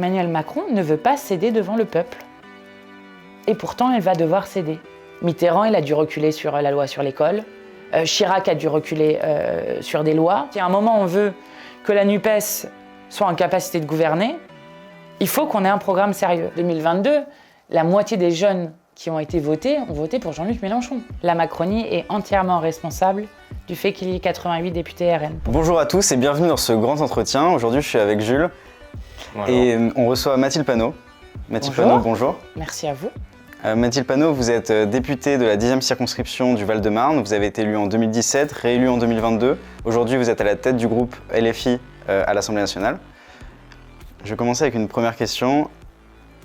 Emmanuel Macron ne veut pas céder devant le peuple. Et pourtant, elle va devoir céder. Mitterrand, il a dû reculer sur la loi sur l'école. Chirac a dû reculer sur des lois. Si à un moment on veut que la NUPES soit en capacité de gouverner, il faut qu'on ait un programme sérieux. 2022, la moitié des jeunes qui ont été votés ont voté pour Jean-Luc Mélenchon. La Macronie est entièrement responsable du fait qu'il y ait 88 députés RN. Bonjour à tous et bienvenue dans ce grand entretien. Aujourd'hui, je suis avec Jules. Bonjour. Et on reçoit Mathilde Panot. Mathilde Panot, bonjour. Merci à vous. Mathilde Panot, vous êtes députée de la 10e circonscription du Val-de-Marne. Vous avez été élue en 2017, réélue en 2022. Aujourd'hui, vous êtes à la tête du groupe LFI à l'Assemblée nationale. Je vais commencer avec une première question.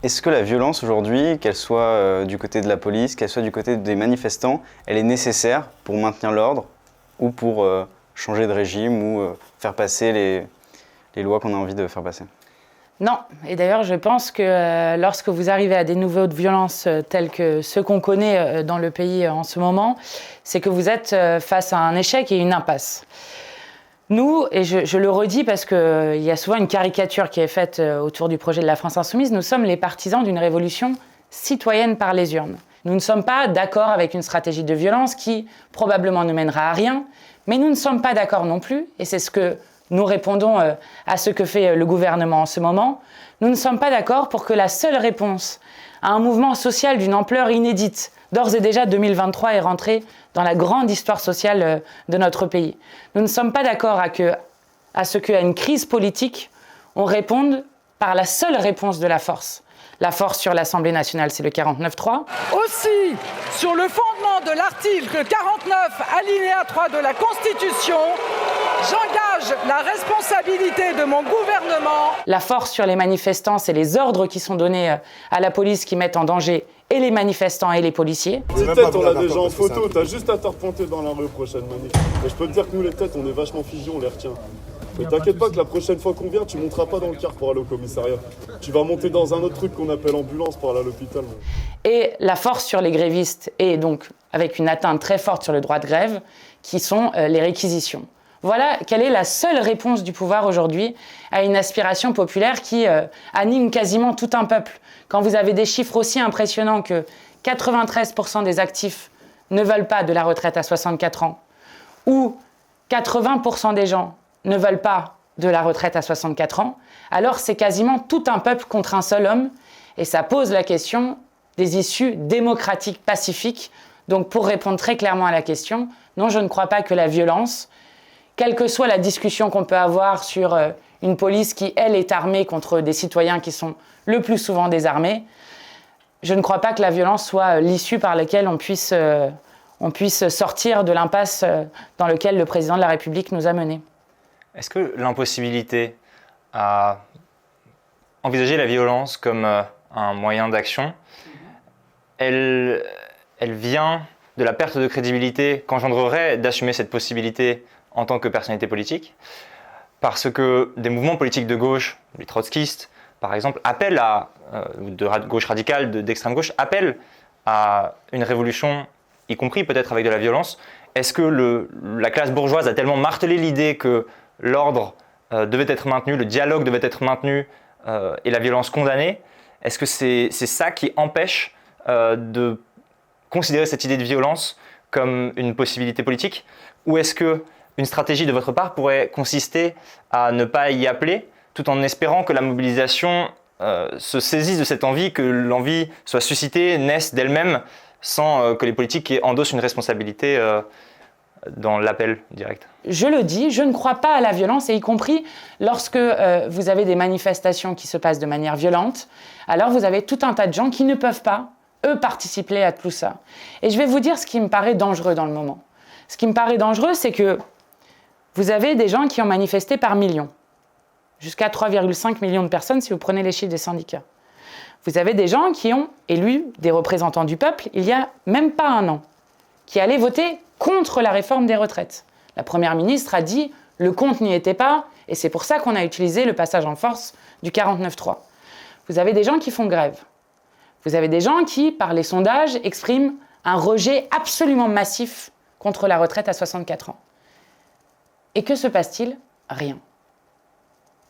Est-ce que la violence aujourd'hui, qu'elle soit du côté de la police, qu'elle soit du côté des manifestants, elle est nécessaire pour maintenir l'ordre ou pour changer de régime ou faire passer les lois qu'on a envie de faire passer ? Non, et d'ailleurs je pense que lorsque vous arrivez à des niveaux de violence tels que ceux qu'on connaît dans le pays en ce moment, c'est que vous êtes face à un échec et une impasse. Nous, et je le redis parce qu'il y a souvent une caricature qui est faite autour du projet de la France Insoumise, nous sommes les partisans d'une révolution citoyenne par les urnes. Nous ne sommes pas d'accord avec une stratégie de violence qui probablement ne mènera à rien, mais nous ne sommes pas d'accord non plus, et c'est ce que nous répondons à ce que fait le gouvernement en ce moment. Nous ne sommes pas d'accord pour que la seule réponse à un mouvement social d'une ampleur inédite, d'ores et déjà 2023 est rentré dans la grande histoire sociale de notre pays. Nous ne sommes pas d'accord à ce qu'à une crise politique, on réponde par la seule réponse de la force. La force sur l'Assemblée nationale, c'est le 49-3. Aussi, sur le fondement de l'article 49, alinéa 3 de la Constitution, j'engage la responsabilité de mon gouvernement. La force sur les manifestants, c'est les ordres qui sont donnés à la police qui mettent en danger et les manifestants et les policiers. Les têtes, on l'a déjà en photo, t'as juste à te repointer dans la rue prochaine manif. Et je peux te dire que nous, les têtes, on est vachement figés, on les retient. Mais t'inquiète pas que la prochaine fois qu'on vient, tu monteras pas dans le car pour aller au commissariat. Tu vas monter dans un autre truc qu'on appelle ambulance pour aller à l'hôpital. Et la force sur les grévistes, et donc avec une atteinte très forte sur le droit de grève, qui sont les réquisitions. Voilà quelle est la seule réponse du pouvoir aujourd'hui à une aspiration populaire qui anime quasiment tout un peuple. Quand vous avez des chiffres aussi impressionnants que 93% des actifs ne veulent pas de la retraite à 64 ans, ou 80% des gens ne veulent pas de la retraite à 64 ans, alors c'est quasiment tout un peuple contre un seul homme, et ça pose la question des issues démocratiques pacifiques. Donc pour répondre très clairement à la question, non, je ne crois pas que la violence, quelle que soit la discussion qu'on peut avoir sur une police qui, elle, est armée contre des citoyens qui sont le plus souvent désarmés, je ne crois pas que la violence soit l'issue par laquelle on puisse sortir de l'impasse dans laquelle le président de la République nous a menés. Est-ce que l'impossibilité à envisager la violence comme un moyen d'action, elle vient de la perte de crédibilité qu'engendrerait d'assumer cette possibilité en tant que personnalité politique, parce que des mouvements politiques de gauche, les trotskistes par exemple, appellent de gauche radicale, d'extrême gauche, appellent à une révolution, y compris peut-être avec de la violence. Est-ce que la classe bourgeoise a tellement martelé l'idée que l'ordre devait être maintenu, le dialogue devait être maintenu et la violence condamnée? Est-ce que c'est ça qui empêche de considérer cette idée de violence comme une possibilité politique? Ou est-ce qu'une stratégie de votre part pourrait consister à ne pas y appeler, tout en espérant que la mobilisation se saisisse de cette envie, que l'envie soit suscitée, naisse d'elle-même, sans que les politiques endossent une responsabilité dans l'appel direct? Je le dis, je ne crois pas à la violence, et y compris lorsque vous avez des manifestations qui se passent de manière violente, alors vous avez tout un tas de gens qui ne peuvent pas, eux, participer à tout ça. Et je vais vous dire ce qui me paraît dangereux dans le moment. Ce qui me paraît dangereux, c'est que vous avez des gens qui ont manifesté par millions, jusqu'à 3,5 millions de personnes si vous prenez les chiffres des syndicats. Vous avez des gens qui ont élu des représentants du peuple il y a même pas un an, qui allaient voter contre la réforme des retraites. La Première ministre a dit « le compte n'y était pas » et c'est pour ça qu'on a utilisé le passage en force du 49-3. Vous avez des gens qui font grève. Vous avez des gens qui, par les sondages, expriment un rejet absolument massif contre la retraite à 64 ans. Et que se passe-t-il? Rien.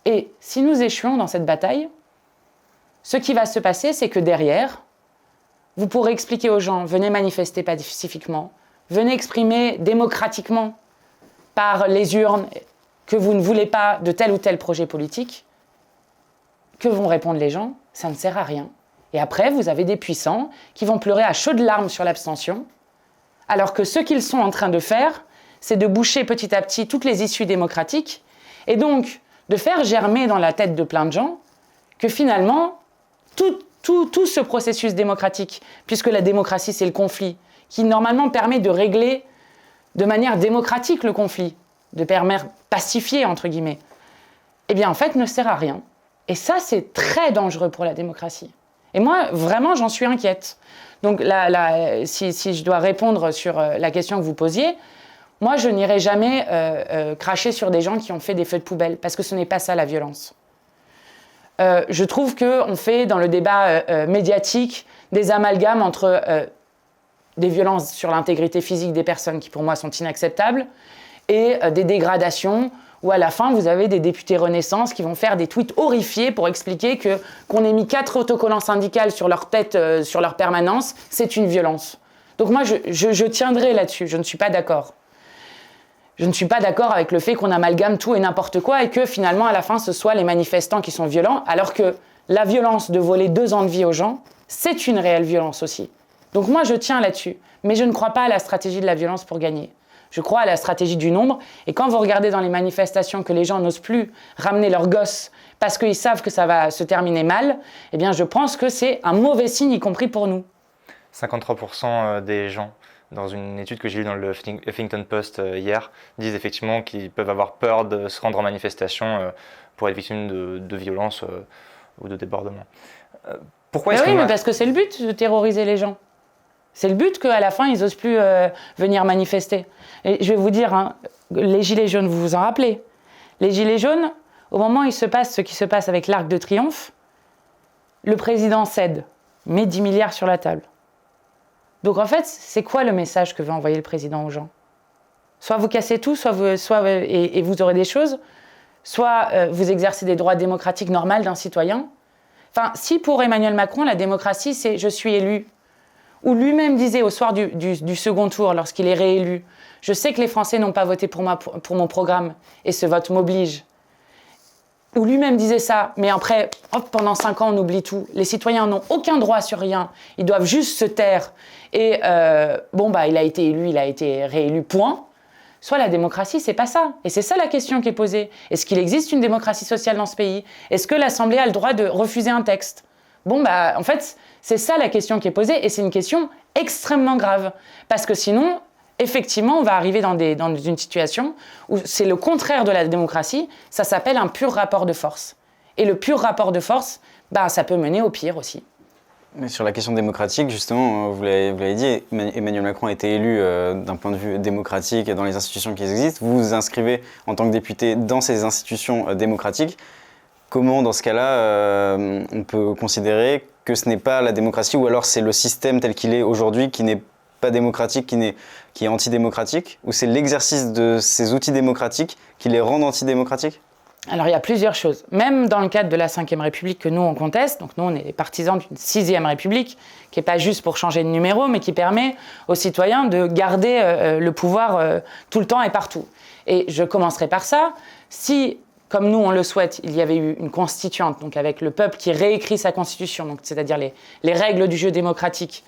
Et si nous échouons dans cette bataille, ce qui va se passer, c'est que derrière, vous pourrez expliquer aux gens, venez manifester pacifiquement, venez exprimer démocratiquement par les urnes que vous ne voulez pas de tel ou tel projet politique. Que vont répondre les gens? Ça ne sert à rien. Et après, vous avez des puissants qui vont pleurer à chaudes larmes sur l'abstention, alors que ce qu'ils sont en train de faire, c'est de boucher petit à petit toutes les issues démocratiques, et donc de faire germer dans la tête de plein de gens que finalement, tout ce processus démocratique, puisque la démocratie c'est le conflit, qui normalement permet de régler de manière démocratique le conflit, de permettre pacifier entre guillemets, eh bien en fait ne sert à rien. Et ça c'est très dangereux pour la démocratie. Et moi vraiment j'en suis inquiète. Donc si je dois répondre sur la question que vous posiez, moi je n'irai jamais cracher sur des gens qui ont fait des feux de poubelle, parce que ce n'est pas ça la violence. Je trouve qu'on fait dans le débat médiatique des amalgames entre des violences sur l'intégrité physique des personnes qui pour moi sont inacceptables et des dégradations où à la fin vous avez des députés Renaissance qui vont faire des tweets horrifiés pour expliquer qu'on ait mis 4 autocollants syndicales sur leur tête, sur leur permanence, c'est une violence. Donc moi je tiendrai là-dessus, je ne suis pas d'accord. Je ne suis pas d'accord avec le fait qu'on amalgame tout et n'importe quoi et que finalement à la fin ce soit les manifestants qui sont violents, alors que la violence de voler 2 ans de vie aux gens, c'est une réelle violence aussi. Donc moi je tiens là-dessus, mais je ne crois pas à la stratégie de la violence pour gagner. Je crois à la stratégie du nombre, et quand vous regardez dans les manifestations que les gens n'osent plus ramener leurs gosses parce qu'ils savent que ça va se terminer mal, eh bien je pense que c'est un mauvais signe, y compris pour nous. 53% des gens, dans une étude que j'ai lue dans le Huffington Post hier, disent effectivement qu'ils peuvent avoir peur de se rendre en manifestation pour être victimes de violences ou de débordements. Pourquoi est-ce mais parce que c'est le but de terroriser les gens. C'est le but qu'à la fin, ils n'osent plus venir manifester. Et je vais vous dire, hein, les Gilets jaunes, vous vous en rappelez? Les Gilets jaunes, au moment où il se passe ce qui se passe avec l'Arc de Triomphe, le président cède, met 10 milliards sur la table. Donc en fait, c'est quoi le message que veut envoyer le président aux gens? Soit vous cassez tout, et vous aurez des choses, soit vous exercez des droits démocratiques normaux d'un citoyen. Enfin, si pour Emmanuel Macron, la démocratie, c'est « je suis élu », ou lui-même disait au soir du second tour, lorsqu'il est réélu, « je sais que les Français n'ont pas voté pour mon programme, et ce vote m'oblige », où lui-même disait ça, mais après, hop, pendant 5 ans, on oublie tout. Les citoyens n'ont aucun droit sur rien, ils doivent juste se taire. Et il a été élu, il a été réélu, point. Soit la démocratie, c'est pas ça. Et c'est ça la question qui est posée. Est-ce qu'il existe une démocratie sociale dans ce pays? Est-ce que l'Assemblée a le droit de refuser un texte? En fait, c'est ça la question qui est posée, et c'est une question extrêmement grave. Parce que sinon, effectivement, on va arriver dans une situation où c'est le contraire de la démocratie, ça s'appelle un pur rapport de force. Et le pur rapport de force, ça peut mener au pire aussi. Mais sur la question démocratique, justement, vous l'avez dit, Emmanuel Macron a été élu d'un point de vue démocratique dans les institutions qui existent. Vous vous inscrivez en tant que député dans ces institutions démocratiques. Comment, dans ce cas-là, on peut considérer que ce n'est pas la démocratie, ou alors c'est le système tel qu'il est aujourd'hui qui n'est pas démocratique, qui est antidémocratique, ou c'est l'exercice de ces outils démocratiques qui les rendent antidémocratiques? Alors il y a plusieurs choses. Même dans le cadre de la Ve République que nous on conteste, donc nous on est partisans d'une 6e République, qui n'est pas juste pour changer de numéro, mais qui permet aux citoyens de garder le pouvoir tout le temps et partout. Et je commencerai par ça. Si, comme nous on le souhaite, il y avait eu une constituante, donc avec le peuple qui réécrit sa constitution, donc c'est-à-dire les règles du jeu démocratique,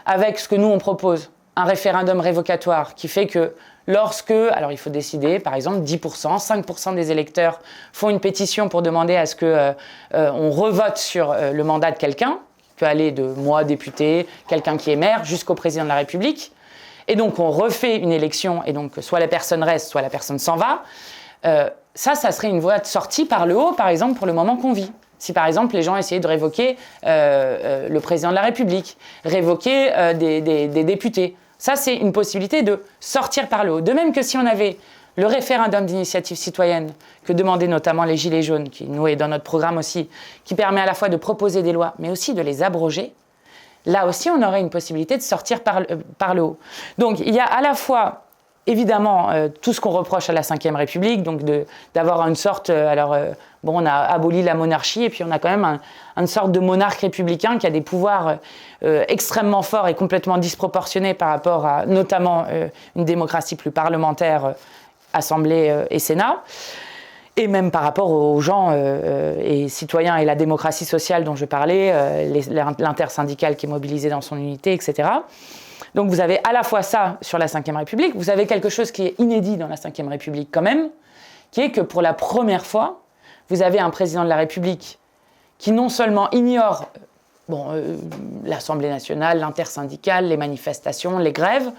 avec ce que nous on propose, un référendum révocatoire qui fait que alors il faut décider, par exemple 10%, 5% des électeurs font une pétition pour demander à ce qu'on revote sur le mandat de quelqu'un, qui peut aller de moi, député, quelqu'un qui est maire, jusqu'au président de la République, et donc on refait une élection, et donc soit la personne reste, soit la personne s'en va, ça serait une voie de sortie par le haut, par exemple, pour le moment qu'on vit. Si par exemple les gens essayaient de révoquer le président de la République, révoquer des députés, ça c'est une possibilité de sortir par le haut. De même que si on avait le référendum d'initiative citoyenne que demandaient notamment les Gilets jaunes, qui nous est dans notre programme aussi, qui permet à la fois de proposer des lois, mais aussi de les abroger, là aussi on aurait une possibilité de sortir par le haut. Donc il y a à la fois évidemment tout ce qu'on reproche à la Ve République, donc d'avoir une sorte... on a aboli la monarchie et puis on a quand même une sorte de monarque républicain qui a des pouvoirs extrêmement forts et complètement disproportionnés par rapport à notamment une démocratie plus parlementaire, Assemblée et Sénat, et même par rapport aux gens et citoyens et la démocratie sociale dont je parlais, l'intersyndicale qui est mobilisée dans son unité, etc. Donc vous avez à la fois ça sur la Ve République, vous avez quelque chose qui est inédit dans la Ve République quand même, qui est que pour la première fois, vous avez un président de la République qui non seulement ignore l'Assemblée nationale, l'intersyndicale, les manifestations, les grèves,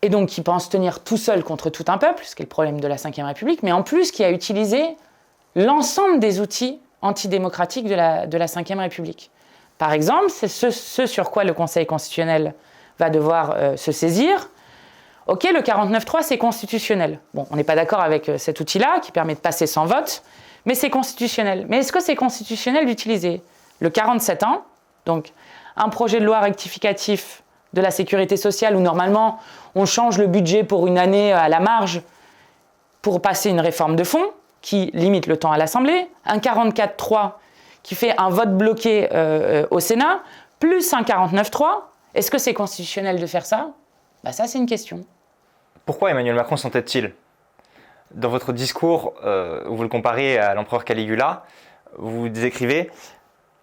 et donc qui pense tenir tout seul contre tout un peuple, ce qui est le problème de la Ve République, mais en plus qui a utilisé l'ensemble des outils antidémocratiques de la Ve République. Par exemple, c'est ce sur quoi le Conseil constitutionnel va devoir se saisir. Ok, le 49.3, c'est constitutionnel. Bon, on n'est pas d'accord avec cet outil-là, qui permet de passer sans vote, mais c'est constitutionnel. Mais est-ce que c'est constitutionnel d'utiliser le 47.1, donc un projet de loi rectificatif de la sécurité sociale, où normalement, on change le budget pour une année à la marge pour passer une réforme de fond, qui limite le temps à l'Assemblée, un 44.3 qui fait un vote bloqué au Sénat, plus un 49.3, est-ce que c'est constitutionnel de faire ça ? Ça, c'est une question. Pourquoi Emmanuel Macron s'entête-t-il ? Dans votre discours, où vous le comparez à l'empereur Caligula, vous écrivez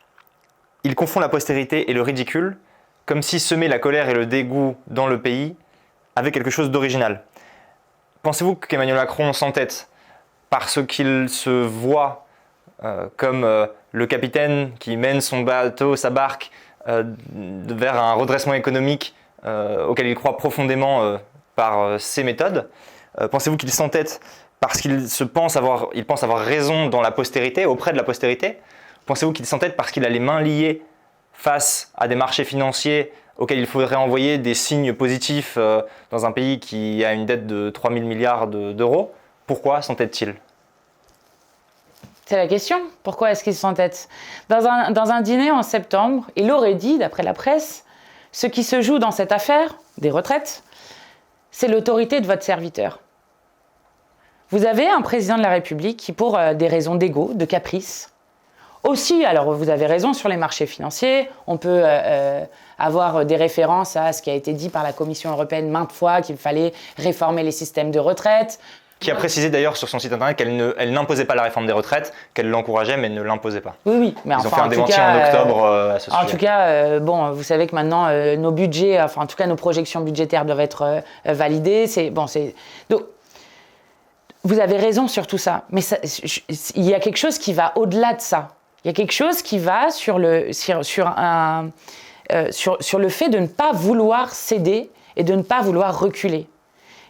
« Il confond la postérité et le ridicule, comme si semer la colère et le dégoût dans le pays avait quelque chose d'original. » Pensez-vous qu'Emmanuel Macron s'entête parce qu'il se voit comme le capitaine qui mène son bateau, sa barque, vers un redressement économique auquel il croit profondément par ses méthodes? Pensez-vous qu'il s'entête parce qu'il pense avoir raison dans la postérité, auprès de la postérité? Pensez-vous qu'il s'entête parce qu'il a les mains liées face à des marchés financiers auxquels il faudrait envoyer des signes positifs dans un pays qui a une dette de 3 000 milliards d'euros? Pourquoi s'entête-t-il? C'est la question. Pourquoi est-ce qu'il s'entête ? Dans un dîner en septembre, il aurait dit, d'après la presse, ce qui se joue dans cette affaire des retraites, c'est l'autorité de votre serviteur. Vous avez un président de la République qui, pour des raisons d'ego, de caprice, aussi, alors vous avez raison sur les marchés financiers, on peut avoir des références à ce qui a été dit par la Commission européenne maintes fois, qu'il fallait réformer les systèmes de retraite. Qui a précisé d'ailleurs sur son site internet qu'elle n'imposait pas la réforme des retraites, qu'elle l'encourageait mais ne l'imposait pas. Oui, mais ils ont fait un démenti en octobre à ce sujet. En tout cas, vous savez que maintenant nos budgets, en tout cas nos projections budgétaires doivent être validées. Donc, vous avez raison sur tout ça, mais il y a quelque chose qui va au-delà de ça. Il y a quelque chose qui va sur le fait de ne pas vouloir céder et de ne pas vouloir reculer.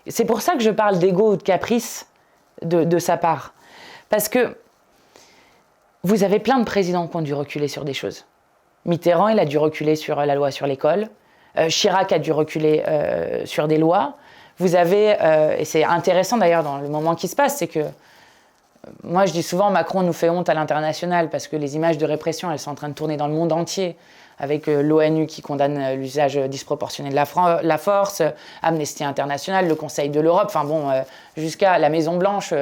C'est pour ça que je parle d'ego ou de caprice de sa part. Parce que vous avez plein de présidents qui ont dû reculer sur des choses. Mitterrand, il a dû reculer sur la loi sur l'école. Chirac a dû reculer sur des lois. Vous avez, et c'est intéressant d'ailleurs dans le moment qui se passe, c'est que moi je dis souvent Macron nous fait honte à l'international parce que les images de répression, elles sont en train de tourner dans le monde entier. Avec l'ONU qui condamne l'usage disproportionné de la force, Amnesty International, le Conseil de l'Europe, jusqu'à la Maison-Blanche,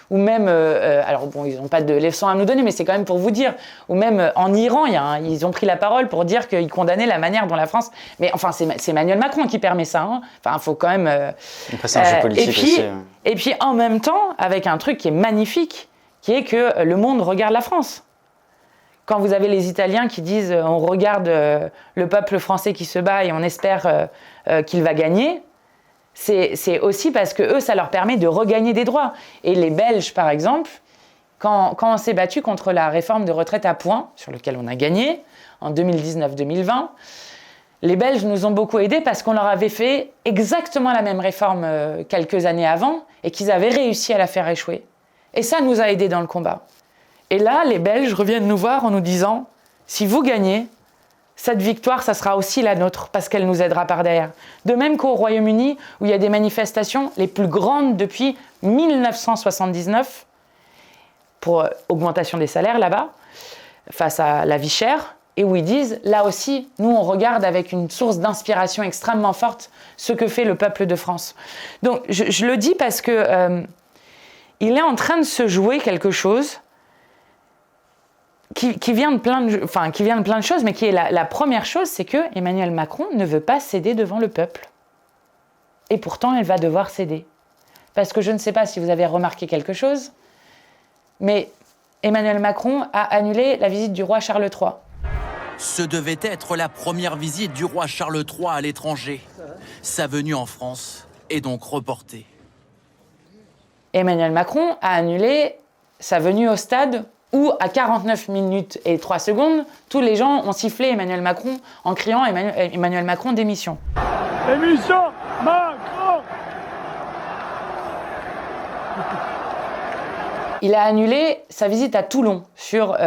ou même, ils n'ont pas de leçons à nous donner, mais c'est quand même pour vous dire, ou même en Iran, ils ont pris la parole pour dire qu'ils condamnaient la manière dont la France... Mais enfin, c'est Emmanuel Macron qui permet ça, hein. Enfin, il faut quand même... Après, c'est un jeu politique aussi. Et puis, en même temps, avec un truc qui est magnifique, qui est que le monde regarde la France. Quand vous avez les Italiens qui disent on regarde le peuple français qui se bat et on espère qu'il va gagner, c'est aussi parce que eux, ça leur permet de regagner des droits. Et les Belges, par exemple, quand on s'est battu contre la réforme de retraite à points, sur laquelle on a gagné en 2019-2020, les Belges nous ont beaucoup aidés parce qu'on leur avait fait exactement la même réforme quelques années avant et qu'ils avaient réussi à la faire échouer. Et ça nous a aidés dans le combat. Et là, les Belges reviennent nous voir en nous disant « Si vous gagnez, cette victoire, ça sera aussi la nôtre, parce qu'elle nous aidera par derrière. » De même qu'au Royaume-Uni, où il y a des manifestations les plus grandes depuis 1979 pour augmentation des salaires là-bas, face à la vie chère, et où ils disent, là aussi, nous on regarde avec une source d'inspiration extrêmement forte ce que fait le peuple de France. Donc je le dis parce que il est en train de se jouer quelque chose qui vient de plein de choses, mais qui est la première chose, c'est que Emmanuel Macron ne veut pas céder devant le peuple. Et pourtant, elle va devoir céder. Parce que je ne sais pas si vous avez remarqué quelque chose, mais Emmanuel Macron a annulé la visite du roi Charles III. Ce devait être la première visite du roi Charles III à l'étranger. Sa venue en France est donc reportée. Emmanuel Macron a annulé sa venue au stade où, à 49 minutes et 3 secondes, tous les gens ont sifflé Emmanuel Macron en criant Emmanuel Macron démission. Démission Macron. Il a annulé sa visite à Toulon sur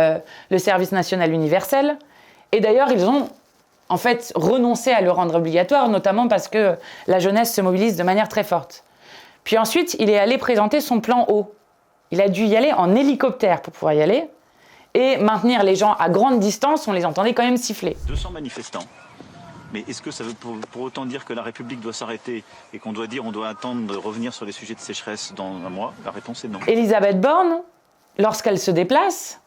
le service national universel. Et d'ailleurs, ils ont en fait renoncé à le rendre obligatoire, notamment parce que la jeunesse se mobilise de manière très forte. Puis ensuite, il est allé présenter son plan eau. Il a dû y aller en hélicoptère pour pouvoir y aller. Et maintenir les gens à grande distance, on les entendait quand même siffler. 200 manifestants. Mais est-ce que ça veut pour autant dire que la République doit s'arrêter et qu'on doit dire on doit attendre de revenir sur les sujets de sécheresse dans un mois? La réponse est non. Elisabeth Borne, lorsqu'elle se déplace,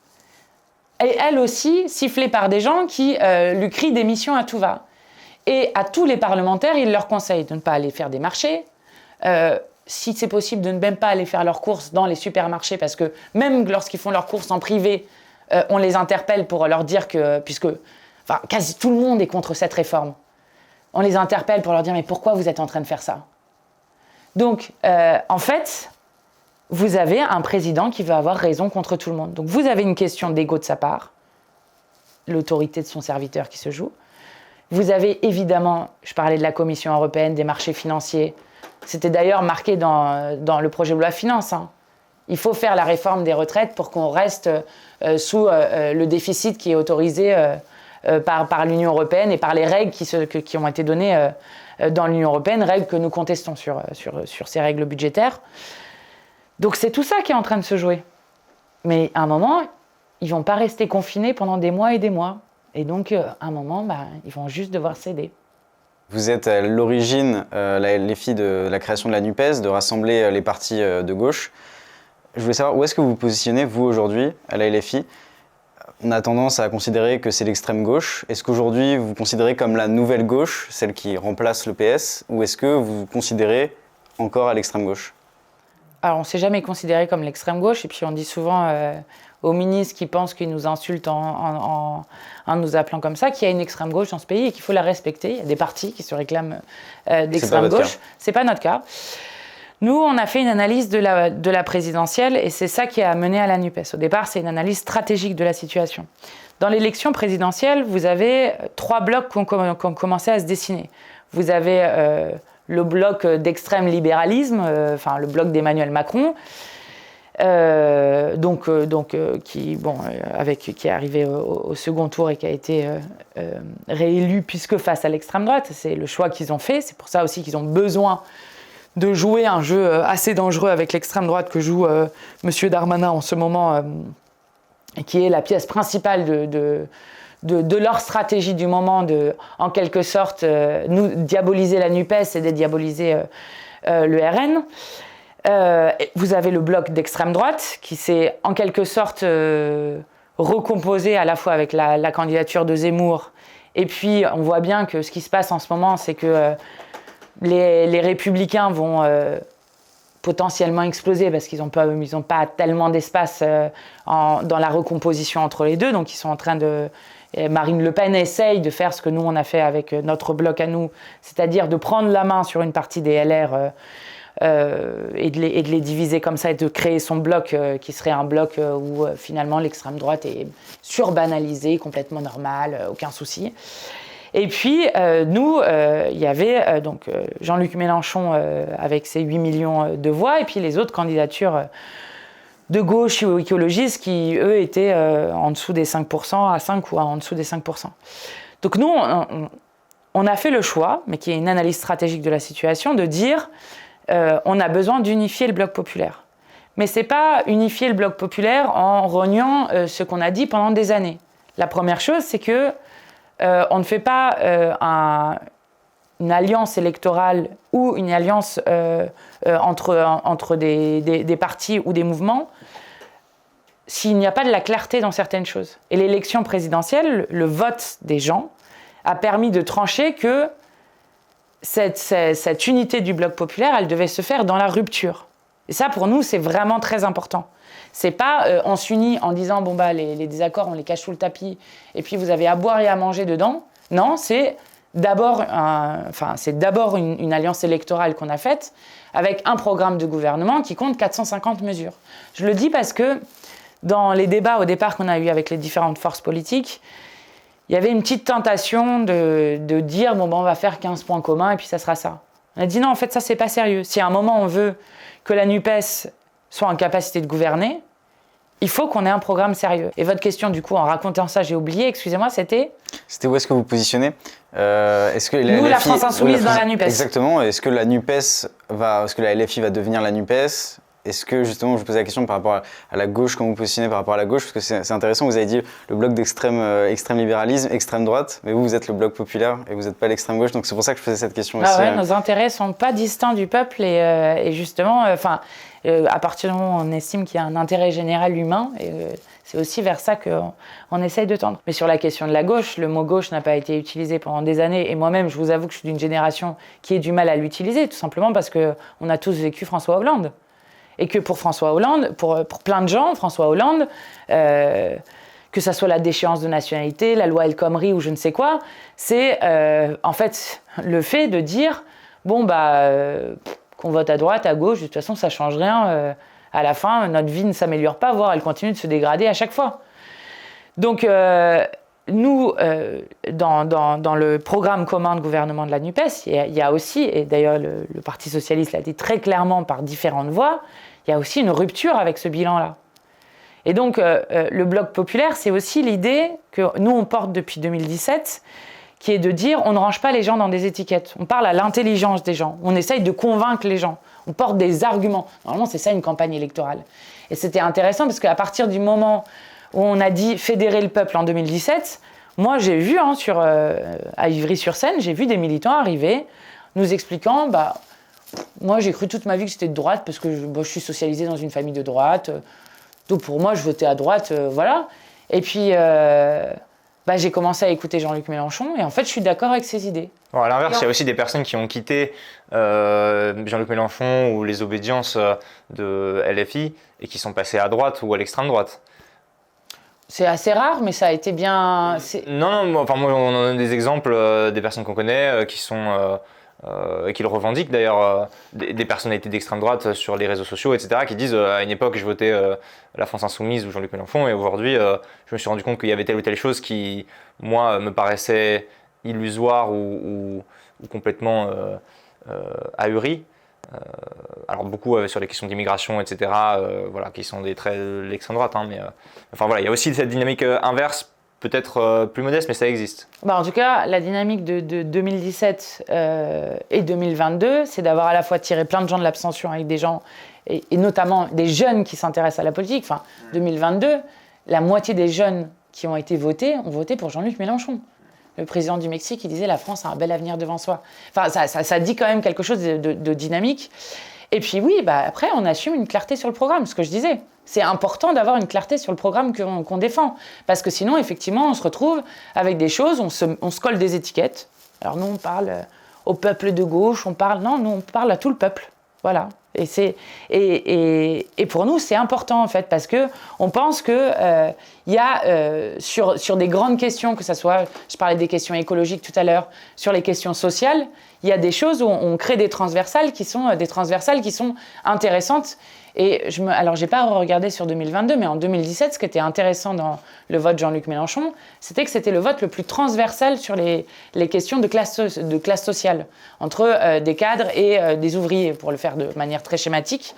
est elle aussi sifflée par des gens qui lui crient démission à tout va. Et à tous les parlementaires, il leur conseille de ne pas aller faire des marchés, si c'est possible de ne même pas aller faire leurs courses dans les supermarchés, parce que même lorsqu'ils font leurs courses en privé, on les interpelle pour leur dire que, quasi tout le monde est contre cette réforme. On les interpelle pour leur dire « mais pourquoi vous êtes en train de faire ça ?» Donc, en fait, vous avez un président qui veut avoir raison contre tout le monde. Donc, vous avez une question d'ego de sa part, l'autorité de son serviteur qui se joue. Vous avez évidemment, je parlais de la Commission européenne, des marchés financiers. C'était d'ailleurs marqué dans le projet de loi Finances. Il faut faire la réforme des retraites pour qu'on reste sous le déficit qui est autorisé par l'Union européenne et par les règles qui ont été données dans l'Union européenne, règles que nous contestons sur ces règles budgétaires. Donc c'est tout ça qui est en train de se jouer. Mais à un moment, ils ne vont pas rester confinés pendant des mois et des mois. Et donc, à un moment, ils vont juste devoir céder. Vous êtes à l'origine, les filles de la création de la NUPES, de rassembler les partis de gauche. Je voulais savoir où est-ce que vous vous positionnez, vous, aujourd'hui, à la LFI. On a tendance à considérer que c'est l'extrême gauche. Est-ce qu'aujourd'hui, vous vous considérez comme la nouvelle gauche, celle qui remplace le PS, ou est-ce que vous vous considérez encore à l'extrême gauche? Alors, on ne s'est jamais considéré comme l'extrême gauche, et puis on dit souvent aux ministres qui pensent qu'ils nous insultent en nous appelant comme ça, qu'il y a une extrême gauche dans ce pays et qu'il faut la respecter. Il y a des partis qui se réclament d'extrême gauche. C'est pas notre cas. Nous, on a fait une analyse de la présidentielle et c'est ça qui a mené à la NUPES. Au départ, c'est une analyse stratégique de la situation. Dans l'élection présidentielle, vous avez 3 blocs qui ont commencé à se dessiner. Vous avez le bloc d'extrême libéralisme, le bloc d'Emmanuel Macron, qui est arrivé au second tour et qui a été réélu puisque face à l'extrême droite. C'est le choix qu'ils ont fait. C'est pour ça aussi qu'ils ont besoin de jouer un jeu assez dangereux avec l'extrême droite que joue M. Darmanin en ce moment, qui est la pièce principale de leur stratégie du moment, de, en quelque sorte, nous diaboliser la NUPES et dédiaboliser le RN. Vous avez le bloc d'extrême droite qui s'est en quelque sorte recomposé à la fois avec la candidature de Zemmour. Et puis, on voit bien que ce qui se passe en ce moment, c'est que les Républicains vont potentiellement exploser parce qu'ils n'ont pas tellement d'espace dans la recomposition entre les deux. Donc, ils sont en train de... Marine Le Pen essaye de faire ce que nous, on a fait avec notre bloc à nous, c'est-à-dire de prendre la main sur une partie des LR et de les diviser comme ça et de créer son bloc qui serait un bloc où finalement l'extrême droite est surbanalisée, complètement normale, aucun souci. Et puis, nous, il y avait Jean-Luc Mélenchon avec ses 8 millions de voix, et puis les autres candidatures de gauche ou écologistes qui, eux, étaient en dessous des 5%, à 5 ou en dessous des 5%. Donc nous, on a fait le choix, mais qui est une analyse stratégique de la situation, de dire on a besoin d'unifier le bloc populaire. Mais ce n'est pas unifier le bloc populaire en reniant ce qu'on a dit pendant des années. La première chose, c'est que on ne fait pas une alliance électorale ou une alliance entre des partis ou des mouvements s'il n'y a pas de la clarté dans certaines choses. Et l'élection présidentielle, le vote des gens, a permis de trancher que cette unité du bloc populaire, elle devait se faire dans la rupture. Et ça, pour nous, c'est vraiment très important. C'est pas on s'unit en disant bon bah les désaccords, on les cache sous le tapis et puis vous avez à boire et à manger dedans. Non, c'est d'abord une alliance électorale qu'on a faite avec un programme de gouvernement qui compte 450 mesures. Je le dis parce que dans les débats au départ qu'on a eu avec les différentes forces politiques, il y avait une petite tentation de dire bon ben on va faire 15 points communs et puis ça sera ça. On a dit non, en fait ça c'est pas sérieux. Si à un moment on veut que la NUPES soit en capacité de gouverner, il faut qu'on ait un programme sérieux. Et votre question du coup en racontant ça, j'ai oublié, excusez-moi, c'était où est-ce que vous positionnez est-ce que nous, la France Insoumise dans la NUPES. Exactement. Est-ce que la LFI va devenir la NUPES? Est-ce que, justement, je vous posais la question par rapport à la gauche, comment vous positionnez par rapport à la gauche? Parce que c'est intéressant, vous avez dit le bloc d'extrême libéralisme, extrême droite, mais vous êtes le bloc populaire et vous n'êtes pas l'extrême gauche, donc c'est pour ça que je faisais cette question aussi. Ouais, nos intérêts ne sont pas distants du peuple et justement, à partir du moment où on estime qu'il y a un intérêt général humain, c'est aussi vers ça qu'on essaye de tendre. Mais sur la question de la gauche, le mot gauche n'a pas été utilisé pendant des années et moi-même, je vous avoue que je suis d'une génération qui ait du mal à l'utiliser, tout simplement parce qu'on a tous vécu François Hollande. Et que pour François Hollande, pour plein de gens, François Hollande, que ça soit la déchéance de nationalité, la loi El Khomri ou je ne sais quoi, c'est en fait le fait de dire bon qu'on vote à droite, à gauche, de toute façon ça change rien. À la fin, notre vie ne s'améliore pas, voire elle continue de se dégrader à chaque fois. Donc nous, dans le programme commun de gouvernement de la NUPES, il y a aussi, et d'ailleurs le Parti socialiste l'a dit très clairement par différentes voix, il y a aussi une rupture avec ce bilan-là. Et donc, le bloc populaire, c'est aussi l'idée que nous, on porte depuis 2017, qui est de dire on ne range pas les gens dans des étiquettes. On parle à l'intelligence des gens. On essaye de convaincre les gens. On porte des arguments. Normalement, c'est ça une campagne électorale. Et c'était intéressant parce qu'à partir du moment où on a dit fédérer le peuple en 2017, moi, j'ai vu à Ivry-sur-Seine, j'ai vu des militants arriver nous expliquant moi, j'ai cru toute ma vie que j'étais de droite parce que je suis socialisée dans une famille de droite. Donc, pour moi, je votais à droite, voilà. Et puis, j'ai commencé à écouter Jean-Luc Mélenchon et en fait, je suis d'accord avec ses idées. Bon, à l'inverse, il y a aussi des personnes qui ont quitté Jean-Luc Mélenchon ou les obédiences de LFI et qui sont passées à droite ou à l'extrême droite. C'est assez rare, mais ça a été bien... Non, moi, on en a des exemples des personnes qu'on connaît qui sont... et qui le revendiquent d'ailleurs, des personnalités d'extrême droite sur les réseaux sociaux, etc., qui disent à une époque je votais la France Insoumise ou Jean-Luc Mélenchon et aujourd'hui je me suis rendu compte qu'il y avait telle ou telle chose qui, moi, me paraissait illusoire ou complètement ahurie. Alors beaucoup sur les questions d'immigration, etc., qui sont des traits de l'extrême droite, mais il y a aussi cette dynamique inverse, peut-être plus modeste, mais ça existe. En tout cas, la dynamique de 2017 et 2022, c'est d'avoir à la fois tiré plein de gens de l'abstention avec des gens, et notamment des jeunes qui s'intéressent à la politique. 2022, la moitié des jeunes qui ont été votés ont voté pour Jean-Luc Mélenchon. Le président du Mexique, il disait « la France a un bel avenir devant soi ». Ça dit quand même quelque chose de dynamique. Et puis oui, après, on assume une clarté sur le programme, ce que je disais. C'est important d'avoir une clarté sur le programme qu'on défend. Parce que sinon, effectivement, on se retrouve avec des choses, on se colle des étiquettes. Alors nous, on parle au peuple de gauche, nous, on parle à tout le peuple. Voilà. Et pour nous, c'est important, en fait, parce qu'on pense qu'il y a, sur des grandes questions, que ce soit, je parlais des questions écologiques tout à l'heure, sur les questions sociales, il y a des choses où on crée des transversales qui sont intéressantes. Et alors, j'ai pas regardé sur 2022, mais en 2017, ce qui était intéressant dans le vote Jean-Luc Mélenchon, c'était que c'était le vote le plus transversal sur les questions de classe sociale, entre des cadres et des ouvriers, pour le faire de manière très schématique.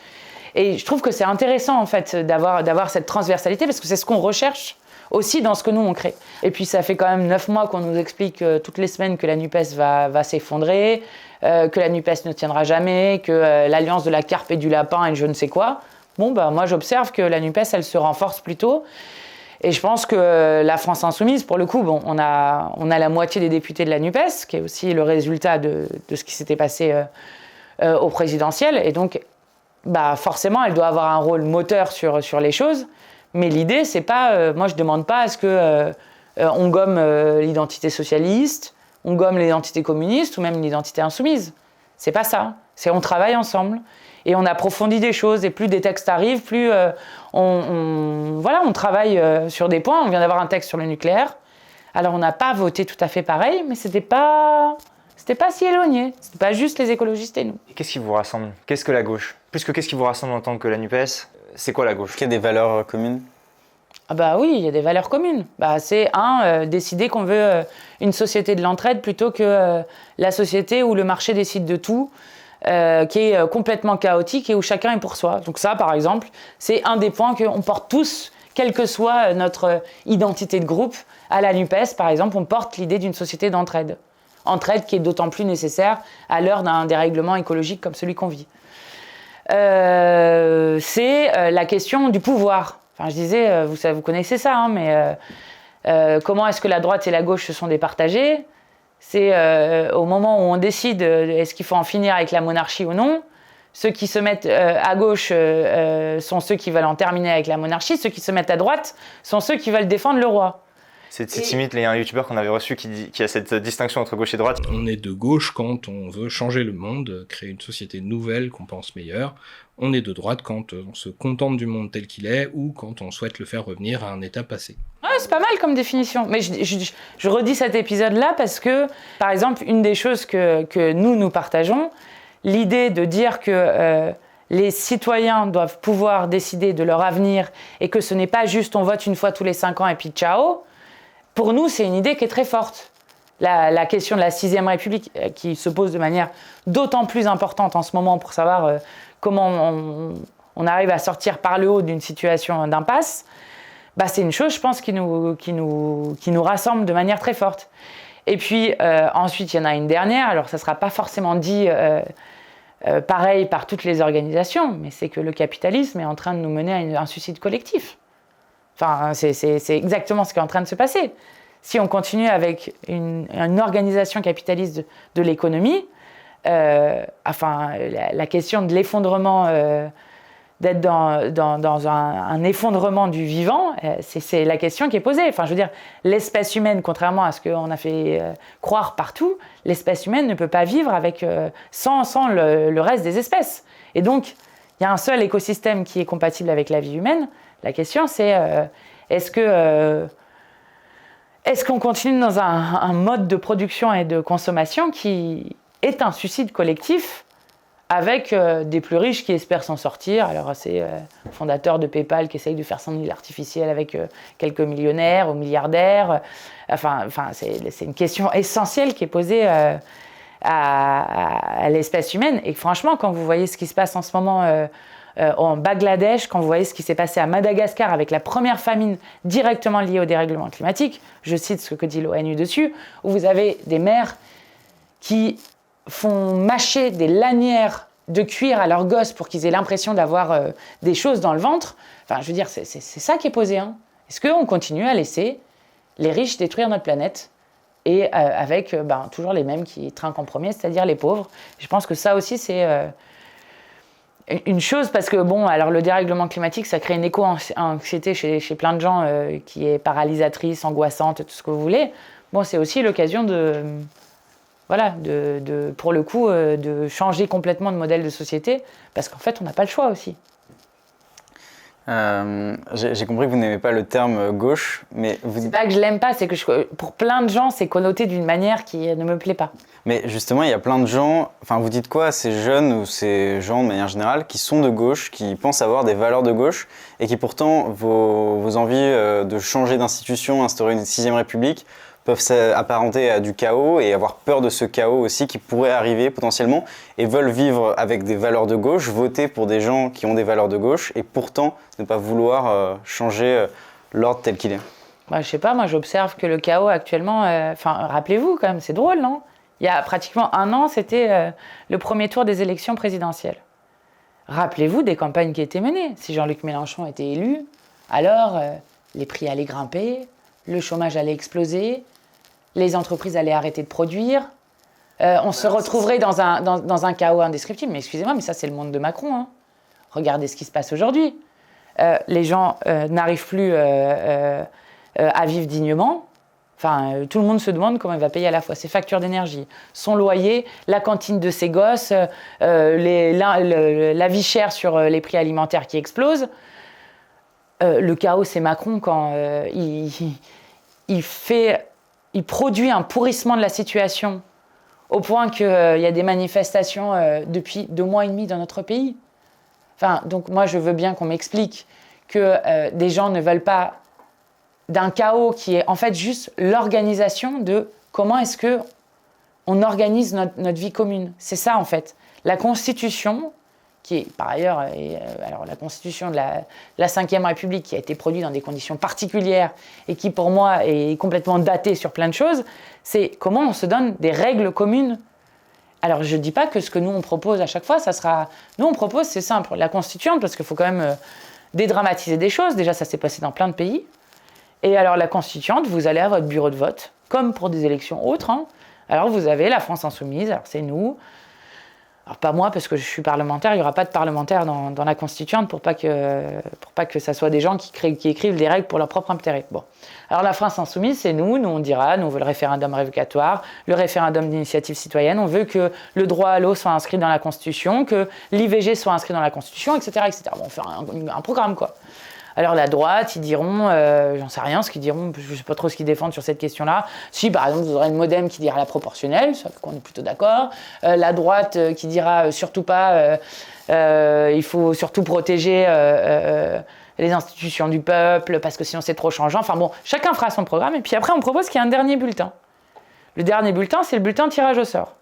Et je trouve que c'est intéressant, en fait, d'avoir cette transversalité, parce que c'est ce qu'on recherche aussi dans ce que nous, on crée. Et puis, ça fait quand même 9 mois qu'on nous explique toutes les semaines que la NUPES va s'effondrer, que la NUPES ne tiendra jamais, que l'alliance de la carpe et du lapin et je ne sais quoi. Moi, j'observe que la NUPES, elle se renforce plutôt. Et je pense que la France insoumise, pour le coup, bon, on a la moitié des députés de la NUPES, qui est aussi le résultat de ce qui s'était passé au présidentiel. Et donc, forcément, elle doit avoir un rôle moteur sur les choses. Mais l'idée, c'est pas... moi, je demande pas à ce qu'on gomme l'identité socialiste, on gomme l'identité communiste ou même l'identité insoumise. C'est pas ça. C'est on travaille ensemble et on approfondit des choses. Et plus des textes arrivent, plus on travaille sur des points. On vient d'avoir un texte sur le nucléaire. Alors on n'a pas voté tout à fait pareil, mais c'était pas si éloigné. C'était pas juste les écologistes et nous. Et qu'est-ce qui vous rassemble? Qu'est-ce que la gauche? Plus que qu'est-ce qui vous rassemble en tant que la NUPES, c'est quoi la gauche? Est-ce qu'il y a des valeurs communes? Ah oui, il y a des valeurs communes. C'est décider qu'on veut une société de l'entraide plutôt que la société où le marché décide de tout, qui est complètement chaotique et où chacun est pour soi. Donc ça, par exemple, c'est un des points qu'on porte tous, quelle que soit notre identité de groupe. À la NUPES, par exemple, on porte l'idée d'une société d'entraide. Entraide qui est d'autant plus nécessaire à l'heure d'un dérèglement écologique comme celui qu'on vit. C'est la question du pouvoir. Enfin, je disais, vous connaissez ça, hein, mais comment est-ce que la droite et la gauche se sont départagées? C'est au moment où on décide est-ce qu'il faut en finir avec la monarchie ou non. Ceux qui se mettent à gauche sont ceux qui veulent en terminer avec la monarchie. Ceux qui se mettent à droite sont ceux qui veulent défendre le roi. C'est timide, il y a un youtubeur qu'on avait reçu qui a cette distinction entre gauche et droite. On est de gauche quand on veut changer le monde, créer une société nouvelle qu'on pense meilleure. On est de droite quand on se contente du monde tel qu'il est ou quand on souhaite le faire revenir à un état passé. Ouais, c'est pas mal comme définition. Mais je redis cet épisode-là parce que, par exemple, une des choses que nous partageons, l'idée de dire que les citoyens doivent pouvoir décider de leur avenir et que ce n'est pas juste on vote une fois tous les 5 ans et puis ciao, pour nous, c'est une idée qui est très forte. La question de la 6e République qui se pose de manière d'autant plus importante en ce moment pour savoir comment on arrive à sortir par le haut d'une situation d'impasse, c'est une chose, je pense, qui nous rassemble de manière très forte. Et puis, ensuite, il y en a une dernière. Alors, ça ne sera pas forcément dit pareil par toutes les organisations, mais c'est que le capitalisme est en train de nous mener à un suicide collectif. Enfin, c'est exactement ce qui est en train de se passer. Si on continue avec une organisation capitaliste de l'économie, la question de l'effondrement, d'être dans un effondrement du vivant, c'est la question qui est posée. Enfin, je veux dire, l'espèce humaine, contrairement à ce qu'on a fait croire partout, l'espèce humaine ne peut pas vivre sans le reste des espèces. Et donc, il y a un seul écosystème qui est compatible avec la vie humaine. La question, c'est est-ce qu'on continue dans un mode de production et de consommation qui est un suicide collectif avec des plus riches qui espèrent s'en sortir. Alors c'est le fondateur de PayPal qui essaye de faire son île artificielle avec quelques millionnaires ou milliardaires. C'est une question essentielle qui est posée à l'espèce humaine. Et franchement, quand vous voyez ce qui se passe en ce moment en Bangladesh, quand vous voyez ce qui s'est passé à Madagascar avec la première famine directement liée au dérèglement climatique, je cite ce que dit l'ONU dessus, où vous avez des mères qui font mâcher des lanières de cuir à leurs gosses pour qu'ils aient l'impression d'avoir des choses dans le ventre. Enfin, je veux dire, c'est ça qui est posé. Hein. Est-ce qu'on continue à laisser les riches détruire notre planète et avec toujours les mêmes qui trinquent en premier, c'est-à-dire les pauvres? Je pense que ça aussi, c'est une chose, parce que alors le dérèglement climatique, ça crée une éco-anxiété chez plein de gens qui est paralysatrice, angoissante, tout ce que vous voulez. C'est aussi l'occasion pour le coup, de changer complètement de modèle de société, parce qu'en fait, on n'a pas le choix aussi. J'ai compris que vous n'aimez pas le terme gauche, mais vous... C'est pas que je l'aime pas, c'est que pour plein de gens, c'est connoté d'une manière qui ne me plaît pas. Mais justement, il y a plein de gens, vous dites quoi à ces jeunes ou ces gens de manière générale qui sont de gauche, qui pensent avoir des valeurs de gauche et qui pourtant, vos envies de changer d'institution, instaurer une 6e République, peuvent s'apparenter à du chaos et avoir peur de ce chaos aussi qui pourrait arriver potentiellement et veulent vivre avec des valeurs de gauche, voter pour des gens qui ont des valeurs de gauche et pourtant ne pas vouloir changer l'ordre tel qu'il est. Je sais pas, moi j'observe que le chaos actuellement, rappelez-vous quand même, c'est drôle, non? Il y a pratiquement 1 an, c'était le premier tour des élections présidentielles. Rappelez-vous des campagnes qui étaient menées. Si Jean-Luc Mélenchon était élu, alors les prix allaient grimper, le chômage allait exploser, les entreprises allaient arrêter de produire, on se retrouverait dans un chaos indescriptible. Mais excusez-moi, mais ça c'est le monde de Macron, hein. Regardez ce qui se passe aujourd'hui. Les gens n'arrivent plus à vivre dignement. Enfin, tout le monde se demande comment il va payer à la fois ses factures d'énergie, son loyer, la cantine de ses gosses, la vie chère sur les prix alimentaires qui explosent. Le chaos, c'est Macron quand il produit un pourrissement de la situation au point qu'il y a des manifestations depuis 2 mois et demi dans notre pays. Enfin, donc moi, je veux bien qu'on m'explique que des gens ne veulent pas d'un chaos qui est en fait juste l'organisation de comment est-ce qu'on organise notre vie commune. C'est ça, en fait. La Constitution, qui est par ailleurs alors la Constitution de la Ve République, qui a été produite dans des conditions particulières et qui, pour moi, est complètement datée sur plein de choses, c'est comment on se donne des règles communes. Alors, je ne dis pas que ce que nous, on propose à chaque fois, ça sera... Nous, on propose, c'est simple, la Constituante, parce qu'il faut quand même dédramatiser des choses. Déjà, ça s'est passé dans plein de pays. Et alors, la Constituante, vous allez à votre bureau de vote, comme pour des élections autres, hein. Alors, vous avez la France Insoumise, alors c'est nous. Alors, pas moi, parce que je suis parlementaire, il n'y aura pas de parlementaire dans la Constituante pour pas que ça soit des gens qui écrivent des règles pour leur propre intérêt. Bon. Alors, la France Insoumise, c'est nous. Nous, on dira, nous, on veut le référendum révocatoire, le référendum d'initiative citoyenne, on veut que le droit à l'eau soit inscrit dans la Constitution, que l'IVG soit inscrit dans la Constitution, etc., etc. Bon, on fait un programme, quoi. Alors la droite, ils diront, j'en sais rien, ce qu'ils diront, je ne sais pas trop ce qu'ils défendent sur cette question-là. Si par exemple vous aurez une MoDem qui dira la proportionnelle, ça fait qu'on est plutôt d'accord. La droite qui dira surtout pas, il faut surtout protéger les institutions du peuple parce que sinon c'est trop changeant. Enfin bon, chacun fera son programme et puis après on propose qu'il y ait un dernier bulletin. Le dernier bulletin, c'est le bulletin tirage au sort.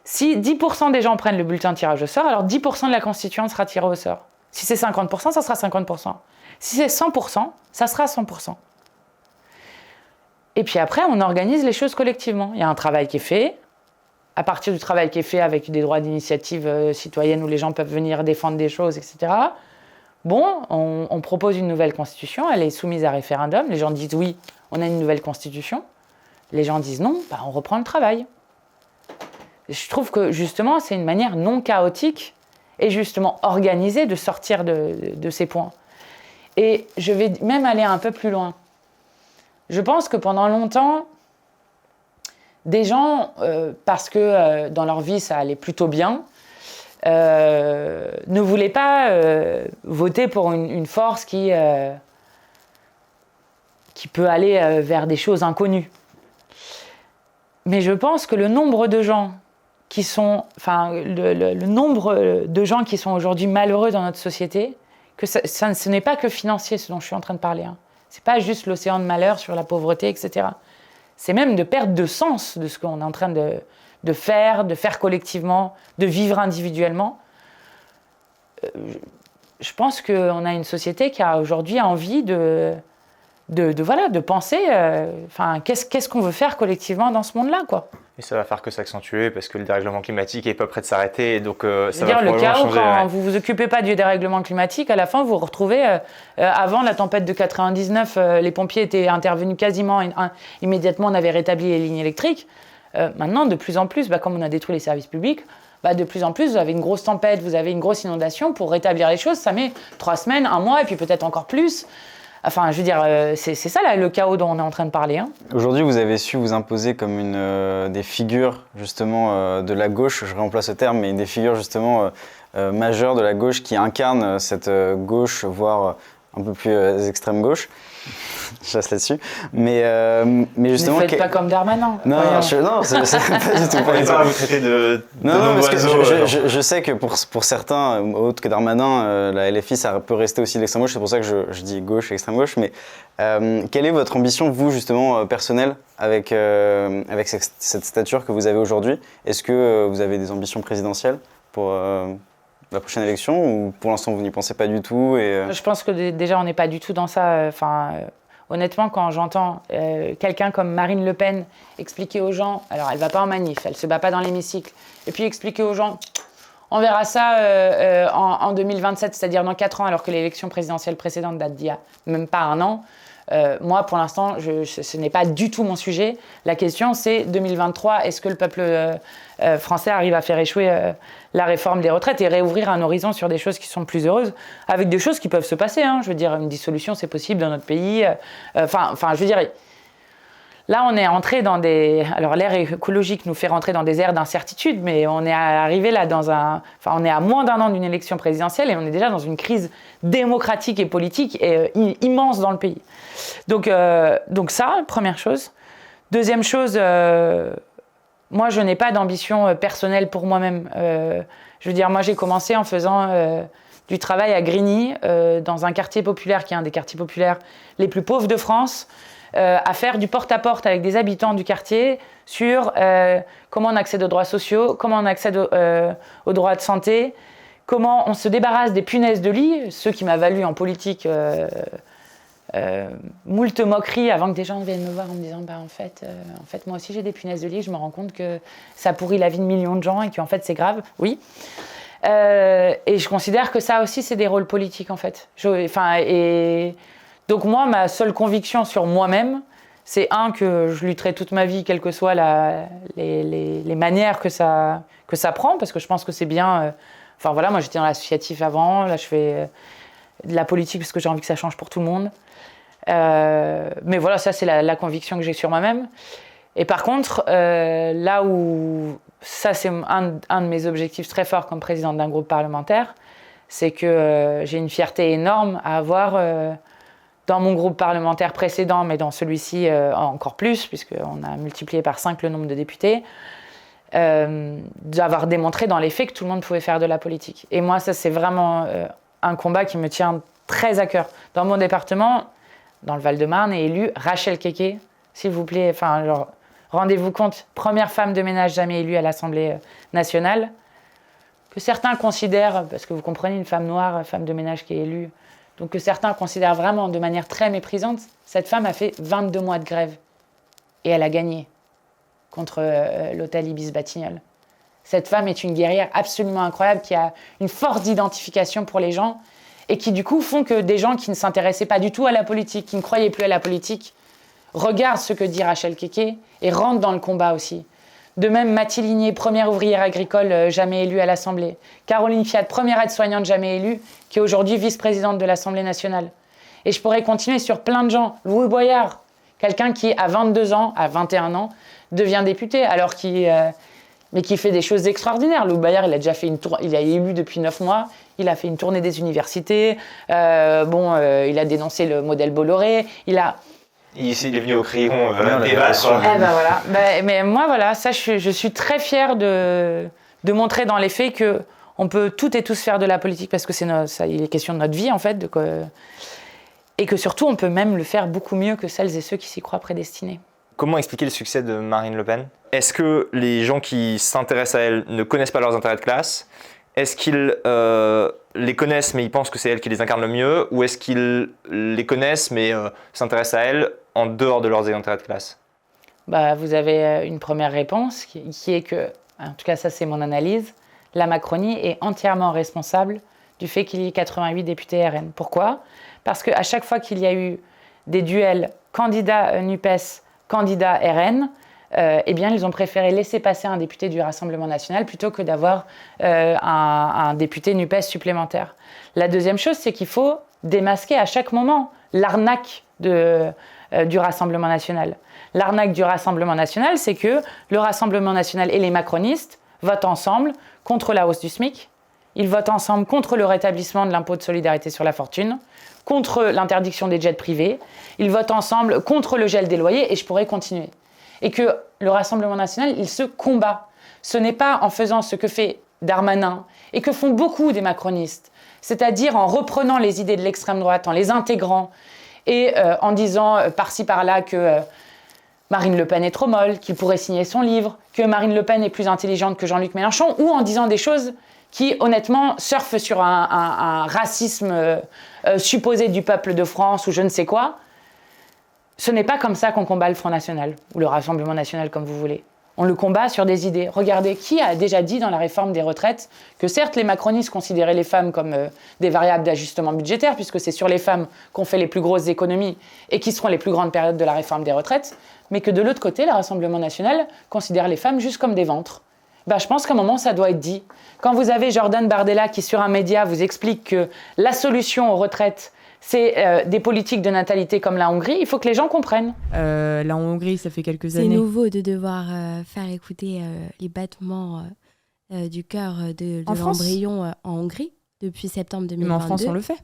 Si 10% des gens prennent le bulletin tirage au sort, alors 10% de la Constituante sera tirée au sort. Si c'est 50%, ça sera 50%. Si c'est 100%, ça sera 100%. Et puis après, on organise les choses collectivement. Il y a un travail qui est fait. À partir du travail qui est fait avec des droits d'initiative citoyenne où les gens peuvent venir défendre des choses, etc. Bon, on propose une nouvelle constitution, elle est soumise à référendum. Les gens disent oui, on a une nouvelle constitution. Les gens disent non, bah on reprend le travail. Je trouve que justement, c'est une manière non chaotique et justement organisée de sortir de ces points. Et je vais même aller un peu plus loin. Je pense que pendant longtemps, des gens, parce que dans leur vie ça allait plutôt bien, ne voulaient pas voter pour une force qui peut aller vers des choses inconnues. Mais je pense que le nombre de gens qui sont, le nombre de gens qui sont aujourd'hui malheureux dans notre société, que ce n'est pas que financier ce dont je suis en train de parler. Hein. Ce n'est pas juste l'océan de malheur sur la pauvreté, etc. C'est même de perte de sens de ce qu'on est en train de faire collectivement, de vivre individuellement. Je pense qu'on a une société qui a aujourd'hui envie de penser qu'est-ce qu'on veut faire collectivement dans ce monde-là, quoi. Et ça va faire que s'accentuer parce que le dérèglement climatique n'est pas près de s'arrêter. Et donc, ça va probablement le chaos, changer. Quand vous vous occupez pas du dérèglement climatique, à la fin, vous vous retrouvez... avant la tempête de 99, les pompiers étaient intervenus quasiment immédiatement, on avait rétabli les lignes électriques. Maintenant, de plus en plus, comme on a détruit les services publics, de plus en plus, vous avez une grosse tempête, vous avez une grosse inondation. Pour rétablir les choses, ça met 3 semaines, 1 mois, et puis peut-être encore plus. Enfin, je veux dire, c'est ça là, le chaos dont on est en train de parler. Hein. Aujourd'hui, vous avez su vous imposer comme des figures justement de la gauche, je remplace ce terme, mais des figures justement majeures de la gauche qui incarnent cette gauche, voire un peu plus extrême gauche. Je reste là-dessus. Mais justement... Ne faites pas comme Darmanin. Non, non, c'est pas du tout. Pas du tout. Vous traitez de non, parce que je sais que pour certains, autres que Darmanin, la LFI, ça peut rester aussi l'extrême gauche. C'est pour ça que je dis gauche et extrême gauche. Mais quelle est votre ambition, vous, justement, personnelle, avec cette stature que vous avez aujourd'hui? Est-ce que vous avez des ambitions présidentielles pour la prochaine élection, ou pour l'instant vous n'y pensez pas du tout Je pense que déjà on n'est pas du tout dans ça. Honnêtement, quand j'entends quelqu'un comme Marine Le Pen expliquer aux gens, alors elle ne va pas en manif, elle ne se bat pas dans l'hémicycle, et puis expliquer aux gens, On verra ça en 2027, c'est-à-dire dans 4 ans, alors que l'élection présidentielle précédente date d'il y a même pas un an. Moi, pour l'instant, ce n'est pas du tout mon sujet. La question, c'est 2023, est-ce que le peuple français arrive à faire échouer la réforme des retraites et réouvrir un horizon sur des choses qui sont plus heureuses, avec des choses qui peuvent se passer, hein. Je veux dire, une dissolution, c'est possible dans notre pays. Enfin, je veux dire... Là, on est entré dans des... Alors, l'ère écologique nous fait rentrer dans des aires d'incertitude, mais on est arrivé là dans un... Enfin, on est à moins d'1 an d'une élection présidentielle et on est déjà dans une crise démocratique et politique immense dans le pays. Donc ça, première chose. Deuxième chose, moi, je n'ai pas d'ambition personnelle pour moi-même. Je veux dire, moi, j'ai commencé en faisant du travail à Grigny, dans un quartier populaire qui est un des quartiers populaires les plus pauvres de France, à faire du porte-à-porte avec des habitants du quartier sur comment on accède aux droits sociaux, comment on accède aux droits de santé, comment on se débarrasse des punaises de lit, ce qui m'a valu en politique moult moqueries avant que des gens viennent me voir en me disant en fait moi aussi j'ai des punaises de lit, je me rends compte que ça pourrit la vie de millions de gens et qu'en fait c'est grave, oui. Et je considère que ça aussi c'est des rôles politiques en fait. Donc moi, ma seule conviction sur moi-même, c'est que je lutterai toute ma vie, quelles que soient les manières que ça prend, parce que je pense que c'est bien... Enfin voilà, moi j'étais dans l'associatif avant, là je fais de la politique parce que j'ai envie que ça change pour tout le monde. Mais voilà, ça c'est la conviction que j'ai sur moi-même. Et par contre, là où... Ça c'est un de mes objectifs très forts comme présidente d'un groupe parlementaire, c'est que j'ai une fierté énorme à avoir... dans mon groupe parlementaire précédent, mais dans celui-ci encore plus, puisqu'on a multiplié par 5 le nombre de députés, d'avoir démontré dans les faits que tout le monde pouvait faire de la politique. Et moi, ça, c'est vraiment un combat qui me tient très à cœur. Dans mon département, dans le Val-de-Marne, est élue Rachel Keke, s'il vous plaît. Enfin, genre, rendez-vous compte, première femme de ménage jamais élue à l'Assemblée nationale, que certains considèrent, parce que vous comprenez, une femme noire, femme de ménage qui est élue, donc que certains considèrent vraiment de manière très méprisante, cette femme a fait 22 mois de grève. Et elle a gagné contre l'hôtel Ibis-Batignolles. Cette femme est une guerrière absolument incroyable qui a une force d'identification pour les gens et qui du coup font que des gens qui ne s'intéressaient pas du tout à la politique, qui ne croyaient plus à la politique, regardent ce que dit Rachel Keke et rentrent dans le combat aussi. De même, Mathilde Ligné, première ouvrière agricole jamais élue à l'Assemblée. Caroline Fiat, première aide-soignante jamais élue, qui est aujourd'hui vice-présidente de l'Assemblée nationale. Et je pourrais continuer sur plein de gens. Louis Boyard, quelqu'un qui, à 22 ans, à 21 ans, devient député, mais qui fait des choses extraordinaires. Louis Boyard, il a déjà fait il est élu depuis 9 mois, il a fait une tournée des universités, il a dénoncé le modèle Bolloré, Ici, il est venu au crayon débat sur... voilà. Mais moi, voilà, ça, je suis très fière de montrer dans les faits qu'on peut toutes et tous faire de la politique parce que il est question de notre vie, en fait, et que surtout, on peut même le faire beaucoup mieux que celles et ceux qui s'y croient prédestinés. Comment expliquer le succès de Marine Le Pen ? Est-ce que les gens qui s'intéressent à elle ne connaissent pas leurs intérêts de classe ? Est-ce qu'ils les connaissent mais ils pensent que c'est elle qui les incarne le mieux ? Ou est-ce qu'ils les connaissent mais s'intéressent à elle en dehors de leurs intérêts de classe ? Vous avez une première réponse qui est que, en tout cas ça c'est mon analyse, la Macronie est entièrement responsable du fait qu'il y ait 88 députés RN. Pourquoi ? Parce qu'à chaque fois qu'il y a eu des duels candidat NUPES, candidat RN, ils ont préféré laisser passer un député du Rassemblement national plutôt que d'avoir un député NUPES supplémentaire. La deuxième chose, c'est qu'il faut démasquer à chaque moment l'arnaque du Rassemblement national. L'arnaque du Rassemblement national, c'est que le Rassemblement national et les macronistes votent ensemble contre la hausse du SMIC, ils votent ensemble contre le rétablissement de l'impôt de solidarité sur la fortune, contre l'interdiction des jets privés, ils votent ensemble contre le gel des loyers, et je pourrais continuer. Et que le Rassemblement national, il se combat. Ce n'est pas en faisant ce que fait Darmanin, et que font beaucoup des macronistes, c'est-à-dire en reprenant les idées de l'extrême droite, en les intégrant, et en disant par-ci par-là que Marine Le Pen est trop molle, qu'il pourrait signer son livre, que Marine Le Pen est plus intelligente que Jean-Luc Mélenchon, ou en disant des choses qui, honnêtement, surfent sur un racisme supposé du peuple de France ou je ne sais quoi. Ce n'est pas comme ça qu'on combat le Front National, ou le Rassemblement National, comme vous voulez. On le combat sur des idées. Regardez, qui a déjà dit dans la réforme des retraites que certes les macronistes considéraient les femmes comme des variables d'ajustement budgétaire, puisque c'est sur les femmes qu'on fait les plus grosses économies et qui seront les plus grandes périodes de la réforme des retraites, mais que de l'autre côté, le Rassemblement national considère les femmes juste comme des ventres. Je pense qu'à un moment, ça doit être dit. Quand vous avez Jordan Bardella qui, sur un média, vous explique que la solution aux retraites, c'est des politiques de natalité comme la Hongrie, il faut que les gens comprennent. La Hongrie, ça fait quelques années. C'est nouveau de devoir faire écouter les battements du cœur de l'embryon en Hongrie depuis septembre 2022. Mais en France, on le fait.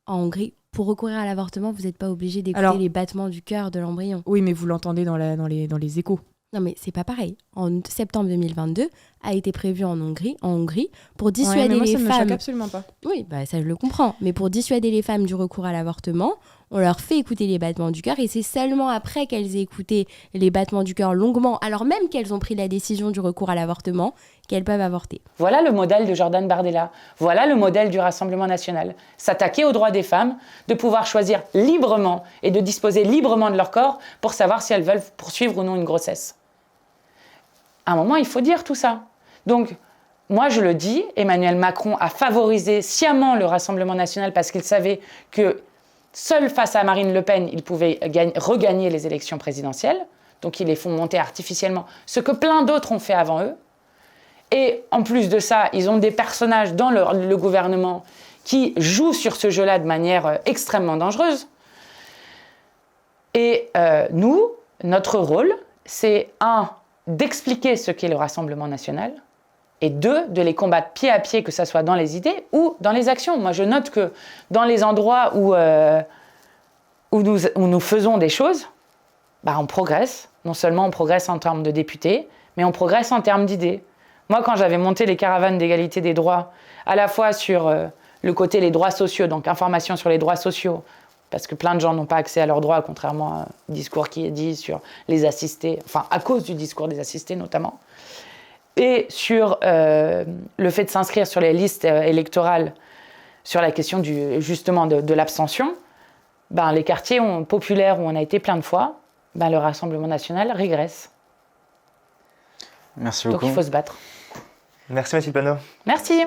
En Hongrie, pour recourir à l'avortement, vous n'êtes pas obligé d'écouter les battements du cœur de l'embryon. Oui, mais vous l'entendez dans les échos. Non, mais c'est pas pareil. En septembre 2022, a été prévu en Hongrie pour dissuader les femmes... Ça me choque absolument pas. Oui, ça je le comprends. Mais pour dissuader les femmes du recours à l'avortement, on leur fait écouter les battements du cœur et c'est seulement après qu'elles aient écouté les battements du cœur longuement, alors même qu'elles ont pris la décision du recours à l'avortement, qu'elles peuvent avorter. Voilà le modèle de Jordan Bardella. Voilà le modèle du Rassemblement national. S'attaquer aux droits des femmes, de pouvoir choisir librement et de disposer librement de leur corps pour savoir si elles veulent poursuivre ou non une grossesse. À un moment, il faut dire tout ça. Donc, moi, je le dis, Emmanuel Macron a favorisé sciemment le Rassemblement national parce qu'il savait que seul face à Marine Le Pen, il pouvait regagner les élections présidentielles. Donc, ils les font monter artificiellement, ce que plein d'autres ont fait avant eux. Et en plus de ça, ils ont des personnages dans le gouvernement qui jouent sur ce jeu-là de manière extrêmement dangereuse. Et nous, notre rôle, c'est d'expliquer ce qu'est le Rassemblement national, et 2, de les combattre pied à pied, que ce soit dans les idées ou dans les actions. Moi, je note que dans les endroits où nous faisons des choses, on progresse. Non seulement on progresse en termes de députés, mais on progresse en termes d'idées. Moi, quand j'avais monté les caravanes d'égalité des droits, à la fois sur le côté les droits sociaux, donc information sur les droits sociaux, parce que plein de gens n'ont pas accès à leurs droits, contrairement au discours qui est dit sur les assistés, enfin à cause du discours des assistés notamment, et sur le fait de s'inscrire sur les listes électorales, sur la question justement de l'abstention, les quartiers populaires où on a été plein de fois, le Rassemblement national régresse. Merci beaucoup. Donc il faut se battre. Merci Mathilde Panot. Merci.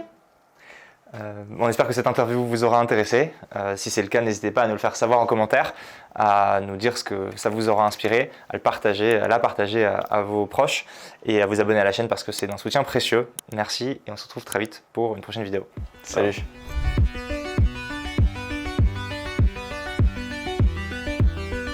On espère que cette interview vous aura intéressé. Si c'est le cas, n'hésitez pas à nous le faire savoir en commentaire, à nous dire ce que ça vous aura inspiré, à la partager à vos proches et à vous abonner à la chaîne parce que c'est d'un soutien précieux. Merci et on se retrouve très vite pour une prochaine vidéo. Salut.